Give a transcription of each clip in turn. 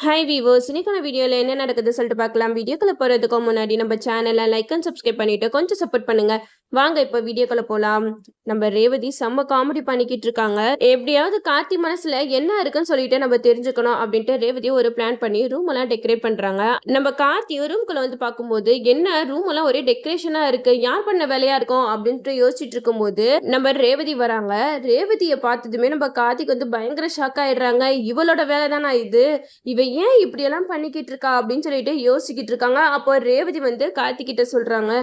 Hi viewers, இன்னைக்கான வீடியோவில் என்ன நடக்குது சொல்லிட்டு பார்க்கலாம். வீடியோக்குள்ள போகிறதுக்கு முன்னாடி நம்ம சேனலை லைக் அண்ட் சப்ஸ்கிரைப் பண்ணிட்டு கொஞ்சம் சப்போர்ட் பண்ணுங்க. வாங்க இப்போ வீடியோக்குள்ள போகலாம். நம்ம ரேவதி செம்ம காமெடி பண்ணிக்கிட்டு இருக்காங்க. எப்படியாவது கார்த்தி மனசுல என்ன இருக்குன்னு சொல்லிட்டு நம்ம தெரிஞ்சுக்கணும் அப்படின்ட்டு ரேவதி ஒரு பிளான் பண்ணி ரூம் எல்லாம் டெக்கரேட் பண்றாங்க. நம்ம கார்த்தி ரூம்குள்ள வந்து பார்க்கும்போது என்ன ரூம் எல்லாம் ஒரே டெக்கரேஷனா இருக்கு, யார் பண்ண வேலையா இருக்கும் அப்படின்ட்டு யோசிச்சுட்டு இருக்கும்போது நம்ம ரேவதி வராங்க. ரேவதியை பார்த்ததுமே நம்ம கார்த்திக்கு வந்து பயங்கர ஷாக் ஆயிடுறாங்க. இவளோட வேலை தானா இது, இவ ஏன் இப்படியெல்லாம் பண்ணிக்கிட்டு இருக்கா அப்படின்னு சொல்லிட்டு யோசிக்கிட்டு இருக்காங்க. அப்போ ரேவதி வந்து கார்த்திகிட்ட சொல்றாங்க,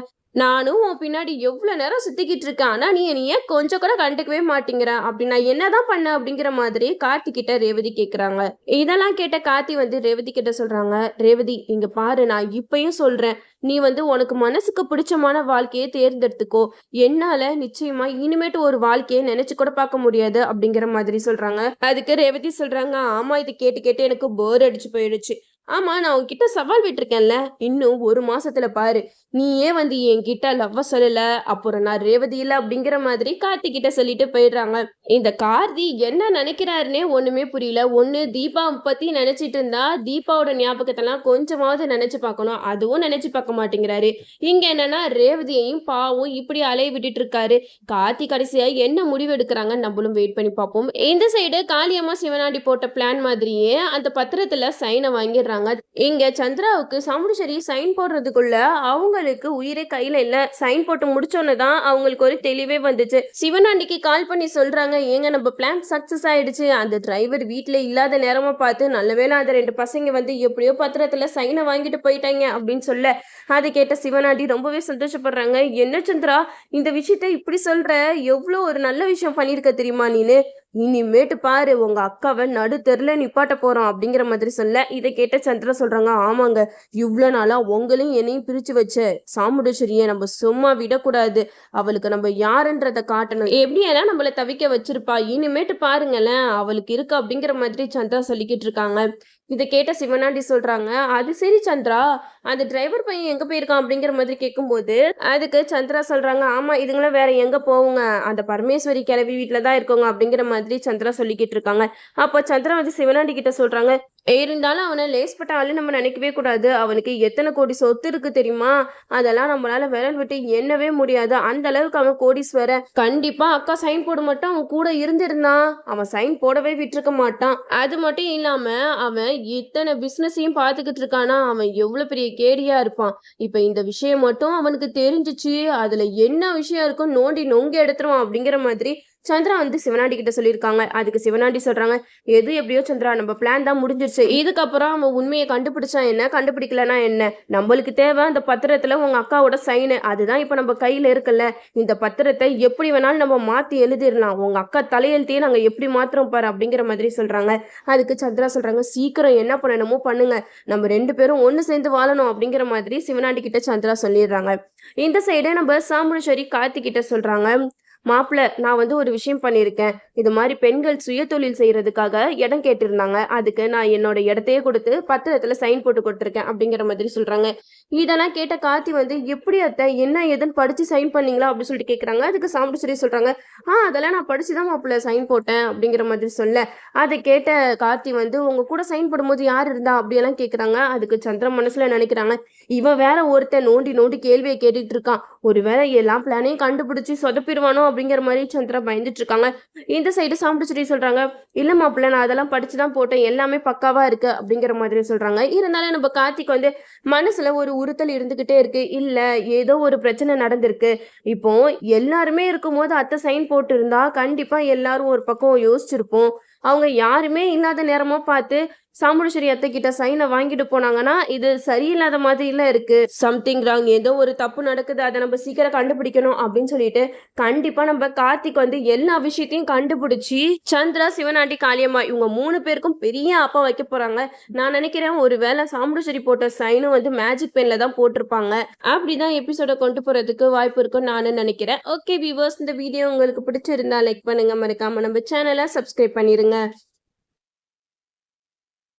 நானும் உன் பின்னாடி எவ்வளவு நேரம் சுத்திக்கிட்டு இருக்கேன், ஆனா நீ ஏன் கொஞ்சம் கூட கண்டுக்கவே மாட்டேங்கிற, அப்படி நான் என்னதான் பண்ண அப்படிங்கிற மாதிரி கார்த்தி கிட்ட ரேவதி கேக்குறாங்க. இதெல்லாம் கேட்ட கார்த்தி வந்து ரேவதி கிட்ட சொல்றாங்க, ரேவதி இங்க பாரு, நான் இப்பயும் சொல்றேன், நீ வந்து உனக்கு மனசுக்கு பிடிச்சமான வாழ்க்கையை தேர்ந்தெடுத்துக்கோ, என்னால நிச்சயமா இனிமேட்டு ஒரு வாழ்க்கையை நினைச்சு கூட பார்க்க முடியாது அப்படிங்கிற மாதிரி சொல்றாங்க. அதுக்கு ரேவதி சொல்றாங்க, ஆமா இது கேட்டு கேட்டு எனக்கு போர் அடிச்சு போயிடுச்சு. ஆமா நான் உன்கிட்ட சவால் விட்டுருக்கேன்ல, இன்னும் ஒரு மாசத்துல பாரு, நீயே வந்து என்கிட்ட லவ்வ சொல்லல, அப்புறம் நான் ரேவதி இல்ல அப்படிங்கிற மாதிரி கார்த்தி கிட்ட சொல்லிட்டு போயிடுறாங்க. இந்த கார்த்தி என்ன நினைக்கிறாருன்னே ஒண்ணுமே புரியல. ஒண்ணு தீபா பத்தி நினைச்சிட்டு இருந்தா தீபாவோட ஞாபகத்தெல்லாம் கொஞ்சமாவது நினைச்சு பார்க்கணும், அதுவும் நினைச்சு பார்க்க மாட்டேங்கிறாரு. இங்க என்னன்னா ரேவதியையும் பாவும் இப்படி அலைய விட்டுட்டு இருக்காரு. கார்த்தி கடைசியா என்ன முடிவு எடுக்கிறாங்க நம்மளும் வெயிட் பண்ணி பார்ப்போம். இந்த சைடு காளியம்மா சிவனாண்டி போட்ட பிளான் மாதிரியே அந்த பத்திரத்துல சைனை வாங்கிடுறாங்க. இங்க சந்திராவுக்கு சாமுண்டீஸ்வரி சைன் போடுறதுக்குள்ள அவங்களுக்கு உயிரே கையில இல்ல. சைன் போட்டு முடிச்சோன்னு தான் அவங்களுக்கு ஒரு தெளிவே வந்துச்சு. சிவனாண்டிக்கு கால் பண்ணி சொல்றாங்க, ஏங்க நம்ம பிளான் சக்சஸ் ஆயிடுச்சு, அந்த டிரைவர் வீட்டுல இல்லாத நேரமா பார்த்து நல்லவேளை அந்த 2 பசங்க வந்து எப்படியோ பத்திரத்துல சைனை வாங்கிட்டு போயிட்டாங்க அப்படின்னு சொல்ல, அதை கேட்ட சிவனாண்டி ரொம்பவே சந்தோஷப்படுறாங்க. என்ன சந்திரா இந்த விஷயத்த இப்படி சொல்ற, எவ்வளவு ஒரு நல்ல விஷயம் பண்ணிருக்க தெரியுமா நீனு, இனிமேட்டு பாரு உங்க அக்காவை நடு தெருல நிப்பாட்ட போறோம் அப்படிங்கிற மாதிரி சொல்ல, இதை கேட்ட சந்திரா சொல்றாங்க, ஆமாங்க இவ்வளவு நாளா உங்களையும் என்னையும் பிரிச்சு வச்ச சாமுண்டீஸ்வரியை நம்ம சும்மா விடக்கூடாது, அவளுக்கு நம்ம யாருன்றத காட்டணும், எப்படியெல்லாம் நம்மள தவிக்க வச்சிருப்பா, இனிமேட்டு பாருங்களேன் அவளுக்கு இருக்கு அப்படிங்கிற மாதிரி சந்திரா சொல்லிக்கிட்டு இருக்காங்க. இதை கேட்ட சிவனாண்டி சொல்றாங்க, அது சரி சந்திரா, அந்த டிரைவர் பையன் எங்க போயிருக்கான் அப்படிங்கிற மாதிரி கேட்கும்போது அதுக்கு சந்திரா சொல்றாங்க, ஆமா இதுங்களும் வேற எங்க போவுங்க, அந்த பரமேஸ்வரி கிளவி வீட்டுல தான் இருக்கோங்க அப்படிங்கிற மாதிரி சந்திரா சொல்லிக்கிட்டு இருக்காங்க. அப்போ சந்திரா வந்து சிவனாண்டி கிட்ட சொல்றாங்க, இருந்தாலும் அவனை லேஸ்பட்ட ஆளு நம்ம நினைக்கவே கூடாது, அவனுக்கு எத்தனை கோடி சொத்து இருக்கு தெரியுமா, அதெல்லாம் நம்மளால விரல் விட்டு எண்ணவே முடியாது, அந்த அளவுக்கு அவன் கோடீஸ்வர, கண்டிப்பா அக்கா சைன் போட மட்டும் அவன் கூட இருந்திருந்தான் அவன் சைன் போடவே விட்டுருக்க மாட்டான். அது மட்டும் இல்லாம அவன் இத்தனை பிசினஸையும் பார்த்துக்கிட்டு இருக்கானா, அவன் எவ்வளவு பெரிய கேடியா இருப்பான். இப்ப இந்த விஷயம் மட்டும் அவனுக்கு தெரிஞ்சிச்சு, அதுல என்ன விஷயம் இருக்கும் நோண்டி நொங்க எடுத்துருவான் அப்படிங்கிற மாதிரி சந்திரா வந்து சிவனாண்டி கிட்ட சொல்லியிருக்காங்க. அதுக்கு சிவனாண்டி சொல்றாங்க, எது எப்படியோ சந்திரா நம்ம பிளான் தான் முடிஞ்சிருச்சு, இதுக்கப்புறம் அவன் உண்மையை கண்டுபிடிச்சா என்ன கண்டுபிடிக்கலனா என்ன, நம்மளுக்கு தேவை அந்த பத்திரத்துல உங்க அக்காவோட சைனு, அதுதான் இப்ப நம்ம கையில இருக்குல்ல, இந்த பத்திரத்தை எப்படி வேணாலும் நம்ம மாத்தி எழுதிடலாம், உங்க அக்கா தலையெழுத்தையே நாங்க எப்படி மாத்திரம் பாரு அப்படிங்கிற மாதிரி சொல்றாங்க. அதுக்கு சந்திரா சொல்றாங்க, சீக்கிரம் என்ன பண்ணணுமோ பண்ணுங்க, நம்ம 2 பேரும் ஒண்ணு சேர்ந்து வாழணும் அப்படிங்கிற மாதிரி சிவனாண்டி கிட்ட சந்திரா சொல்லிடுறாங்க. இந்த சைடு நம்ம சாமுண்டீஸ்வரி கார்த்தி கிட்ட சொல்றாங்க, மாப்பிள்ள நான் வந்து ஒரு விஷயம் பண்ணியிருக்கேன், இது மாதிரி பெண்கள் சுய தொழில் செய்யறதுக்காக இடம் கேட்டிருந்தாங்க, அதுக்கு நான் என்னோட இடத்தையே கொடுத்து பத்திரத்துல சைன் போட்டு கொடுத்துருக்கேன் அப்படிங்கிற மாதிரி சொல்றாங்க. இதெல்லாம் கேட்ட கார்த்தி வந்து, எப்படி அத்தை என்ன ஏதுன்னு படிச்சு சைன் பண்ணீங்களா அப்படின்னு சொல்லிட்டு கேட்குறாங்க. அதுக்கு சாமுண்டீஸ்வரி சொல்றாங்க, அதெல்லாம் நான் படிச்சுதான் மாப்பிள்ள சைன் போட்டேன் அப்படிங்கிற மாதிரி சொல்ல, அதை கேட்ட கார்த்தி வந்து, உங்க கூட சைன் போடும்போது யார் இருந்தா அப்படியெல்லாம் கேட்குறாங்க. அதுக்கு சந்திரன் மனசுல நினைக்கிறாங்க, இவன் வேற ஒருத்தன் நோண்டி நோண்டி கேள்வியை கேட்டுட்டு இருக்கான், ஒருவேளை எல்லா பிளானையும் கண்டுபிடிச்சு சொதப்பிடுவானோ அப்படிங்கிற மாதிரி சந்திரா பயந்துட்டு இருக்காங்க. இந்த சைடு சாமுண்டீஸ்வரி சொல்றாங்க, இல்ல மாப்பிள்ள நான் அதெல்லாம் படிச்சுதான் போட்டேன், எல்லாமே பக்காவா இருக்கு அப்படிங்கிற மாதிரி சொல்றாங்க. இருந்தாலும் நம்ம கார்த்திக் வந்து மனசுல ஒரு உறுத்தல் இருந்துகிட்டே இருக்கு, இல்ல ஏதோ ஒரு பிரச்சனை நடந்திருக்கு, இப்போ எல்லாருமே இருக்கும்போது அத்தை சைன் போட்டு இருந்தா கண்டிப்பா எல்லாரும் ஒரு பக்கம் யோசிச்சிருப்போம், அவங்க யாருமே இல்லாத நேரமா பார்த்து சாமுண்டீஸ்வரி அத்தை கிட்ட சைனை வாங்கிட்டு போனாங்கன்னா இது சரியில்லாத மாதிரி எல்லாம் இருக்கு, சம்திங் ராங், ஏதோ ஒரு தப்பு நடக்குது, அதை நம்ம சீக்கிரம் கண்டுபிடிக்கணும் அப்படின்னு சொல்லிட்டு கண்டிப்பா நம்ம கார்த்திக் வந்து எல்லா விஷயத்தையும் கண்டுபிடிச்சி சந்திரா சிவனாண்டி காளியம்மா இவங்க 3 பேருக்கும் பெரிய அப்பா வைக்க போறாங்க. நான் நினைக்கிறேன் ஒருவேளை சாமுண்டீஸ்வரி போட்ட சைனும் வந்து மேஜிக் பென்ல தான் போட்டிருப்பாங்க, அப்படிதான் எபிசோட கொண்டு போறதுக்கு வாய்ப்பு இருக்குன்னு நானும் நினைக்கிறேன். ஓகே வியூவர்ஸ், இந்த வீடியோ உங்களுக்கு பிடிச்சிருந்தா லைக் பண்ணுங்க, மறக்காம நம்ம சேனலை சப்ஸ்கிரைப் பண்ணிருங்க.